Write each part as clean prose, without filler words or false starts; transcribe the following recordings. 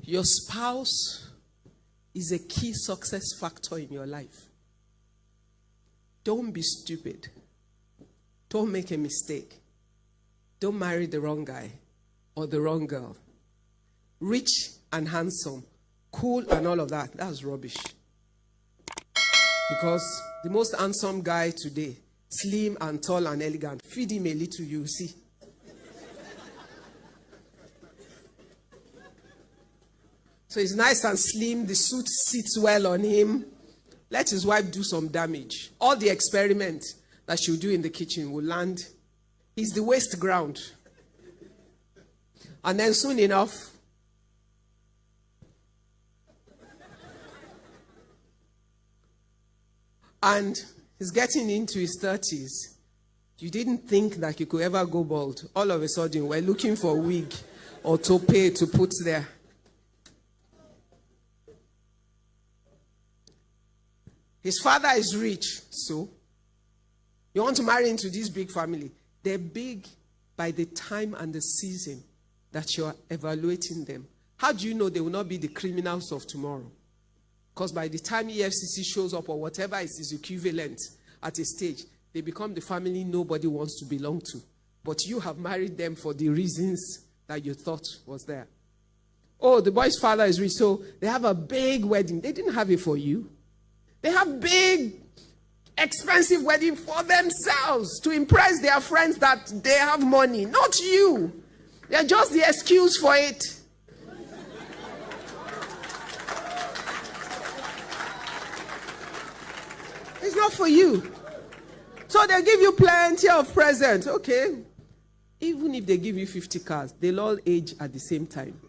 Your spouse is a key success factor in your life. Don't be stupid. Don't make a mistake. Don't marry the wrong guy or the wrong girl. Rich and handsome, cool and all of that, that's rubbish. Because the most handsome guy today, slim and tall and elegant, feed him a little, you see. So he's nice and slim, the suit sits well on him. Let his wife do some damage. All the experiment that she'll do in the kitchen will land. He's the waste ground. And then soon enough, and he's getting into his 30s. You didn't think that you could ever go bald. All of a sudden, we're looking for a wig or toupee to put there. His father is rich, so you want to marry into this big family. They're big by the time and the season that you're evaluating them. How do you know they will not be the criminals of tomorrow? Because by the time EFCC shows up or whatever is his equivalent at a stage, they become the family nobody wants to belong to. But you have married them for the reasons that you thought was there. Oh, the boy's father is rich, so they have a big wedding. They didn't have it for you. They have big, expensive wedding for themselves to impress their friends that they have money, not you. They're just the excuse for it. It's not for you. So they give you plenty of presents. Okay. Even if they give you 50 cars, they'll all age at the same time.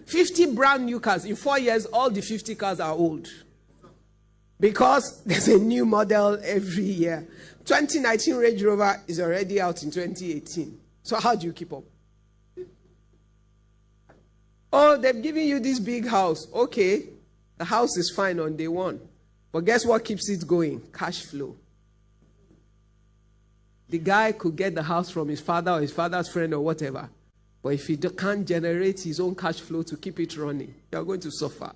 50 brand new cars. In 4 years, all the 50 cars are old. Because there's a new model every year. 2019 Range Rover is already out in 2018. So how do you keep up? Oh, they've given you this big house. Okay, the house is fine on day one. But guess what keeps it going? Cash flow. The guy could get the house from his father or his father's friend or whatever. But if he can't generate his own cash flow to keep it running, you're going to suffer.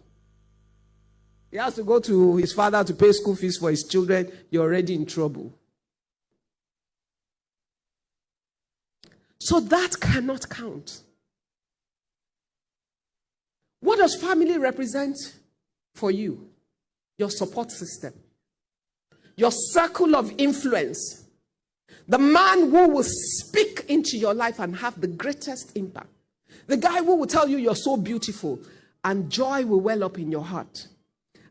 He has to go to his father to pay school fees for his children. You're already in trouble. So that cannot count. What does family represent for you? Your support system. Your circle of influence. The man who will speak into your life and have the greatest impact. The guy who will tell you you're so beautiful and joy will well up in your heart.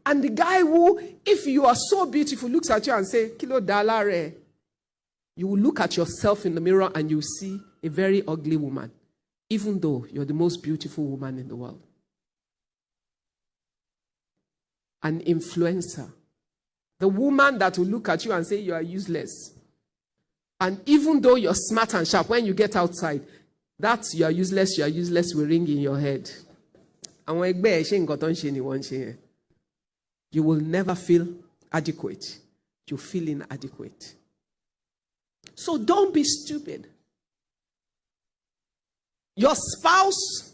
And the guy who, if you are so beautiful, looks at you and say, "Kilo dalare," you will look at yourself in the mirror and you see a very ugly woman, even though you're the most beautiful woman in the world. An influencer. The woman that will look at you and say you are useless. And even though you're smart and sharp, when you get outside, that you are useless will ring in your head. You will never feel adequate. You feel inadequate. So don't be stupid. Your spouse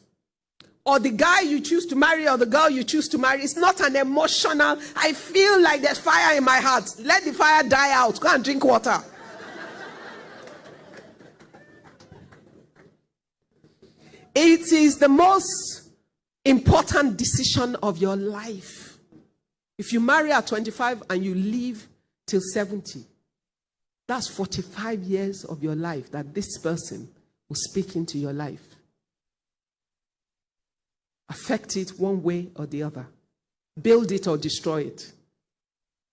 or the guy you choose to marry or the girl you choose to marry is not an emotional, I feel like there's fire in my heart. Let the fire die out. Go and drink water. It is the most important decision of your life. If you marry at 25 and you live till 70, that's 45 years of your life that this person will speak into your life. Affect it one way or the other. Build it or destroy it.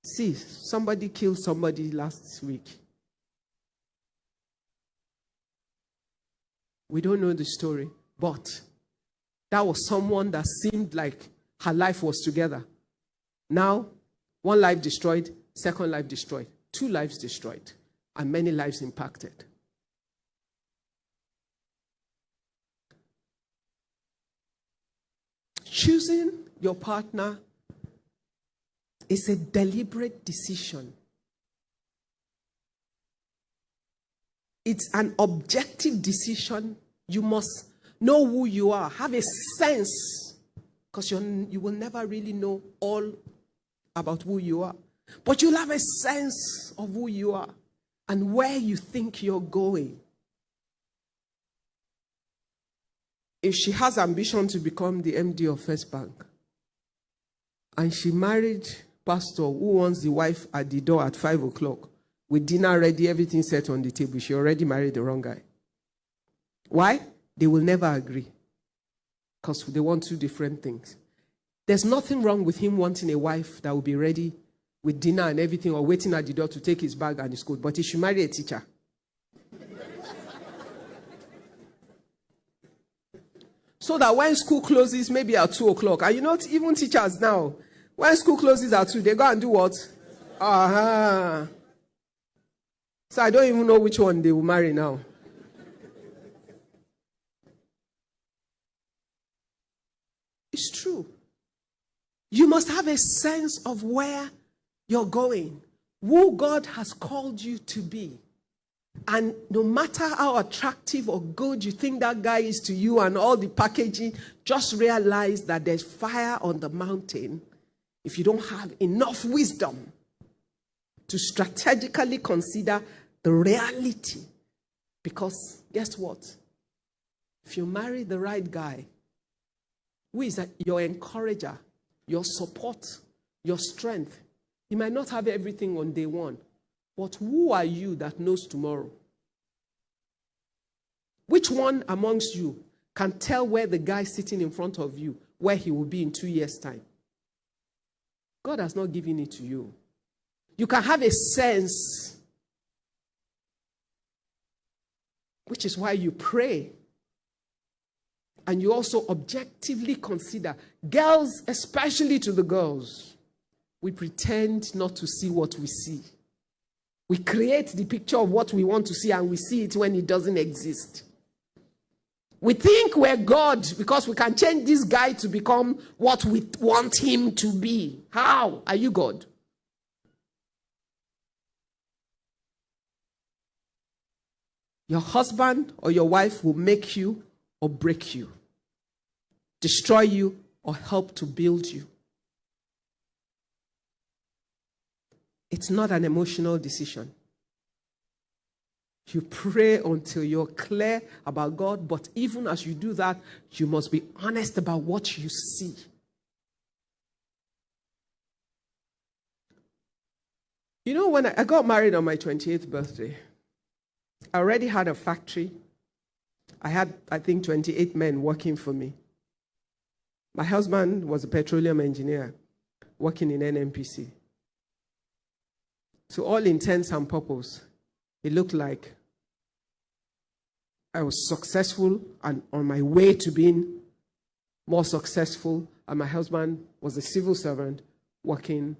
See, somebody killed somebody last week. We don't know the story, but that was someone that seemed like her life was together. Now, one life destroyed, second life destroyed, 2 lives destroyed, and many lives impacted. Choosing your partner is a deliberate decision. It's an objective decision. You must know who you are, have a sense Because you will never really know all about who you are. But you'll have a sense of who you are and where you think you're going. If she has ambition to become the MD of First Bank, and she married pastor who wants the wife at the door at 5 o'clock, with dinner ready, everything set on the table, she already married the wrong guy. Why? They will never agree. Because they want two different things. There's nothing wrong with him wanting a wife that will be ready with dinner and everything, or waiting at the door to take his bag and his coat. But he should marry a teacher. So that when school closes, maybe at 2 o'clock, and you know, even teachers now, when school closes at 2, they go and do what? So I don't even know which one they will marry now. It's true. You must have a sense of where you're going, who God has called you to be. And no matter how attractive or good you think that guy is to you and all the packaging, just realize that there's fire on the mountain if you don't have enough wisdom to strategically consider the reality. Because guess what? If you marry the right guy, who is your encourager, your support, your strength, he might not have everything on day one. But who are you that knows tomorrow? Which one amongst you can tell where the guy sitting in front of you, where he will be in 2 years' time? God has not given it to you. You can have a sense, which is why you pray. And you also objectively consider. Girls, especially to the girls, we pretend not to see what we see. We create the picture of what we want to see, and we see it when it doesn't exist. We think we're God because we can change this guy to become what we want him to be. How are you God? Your husband or your wife will make you or break you, destroy you or help to build you. It's not an emotional decision. You pray until you're clear about God, but even as you do that, you must be honest about what you see. You know, when I got married on my 28th birthday, I already had a factory. I had, I think, 28 men working for me. My husband was a petroleum engineer working in NNPC. To all intents and purposes, it looked like I was successful and on my way to being more successful, and my husband was a civil servant working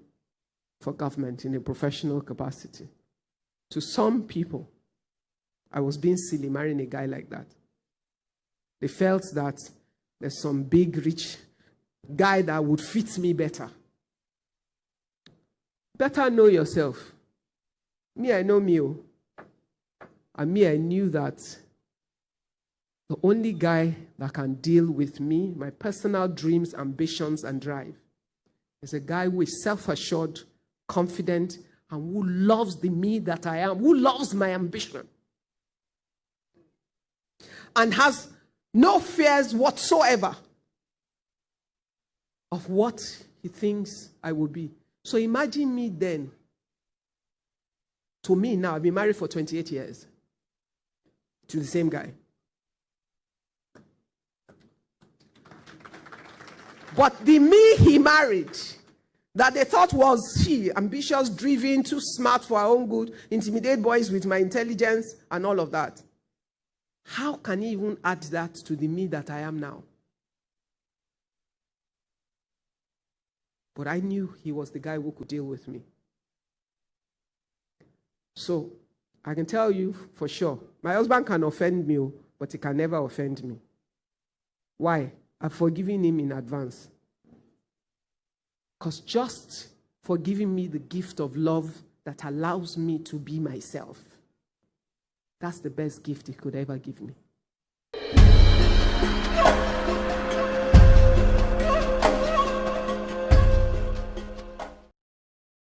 for government in a professional capacity. To some people, I was being silly marrying a guy like that. They felt that there's some big, rich guy that would fit me better. Better know yourself. Me, I know me. And me, I knew that the only guy that can deal with me, my personal dreams, ambitions, and drive, is a guy who is self-assured, confident, and who loves the me that I am, who loves my ambition, and has no fears whatsoever of what he thinks I will be. So imagine me then. To me now, I've been married for 28 years to the same guy. But the me he married, that they thought was ambitious, driven, too smart for our own good, intimidate boys with my intelligence and all of that. How can he even add that to the me that I am now? But I knew he was the guy who could deal with me. So, I can tell you for sure, my husband can offend me, but he can never offend me. Why? I've forgiven him in advance. Because just for giving me the gift of love that allows me to be myself, that's the best gift he could ever give me.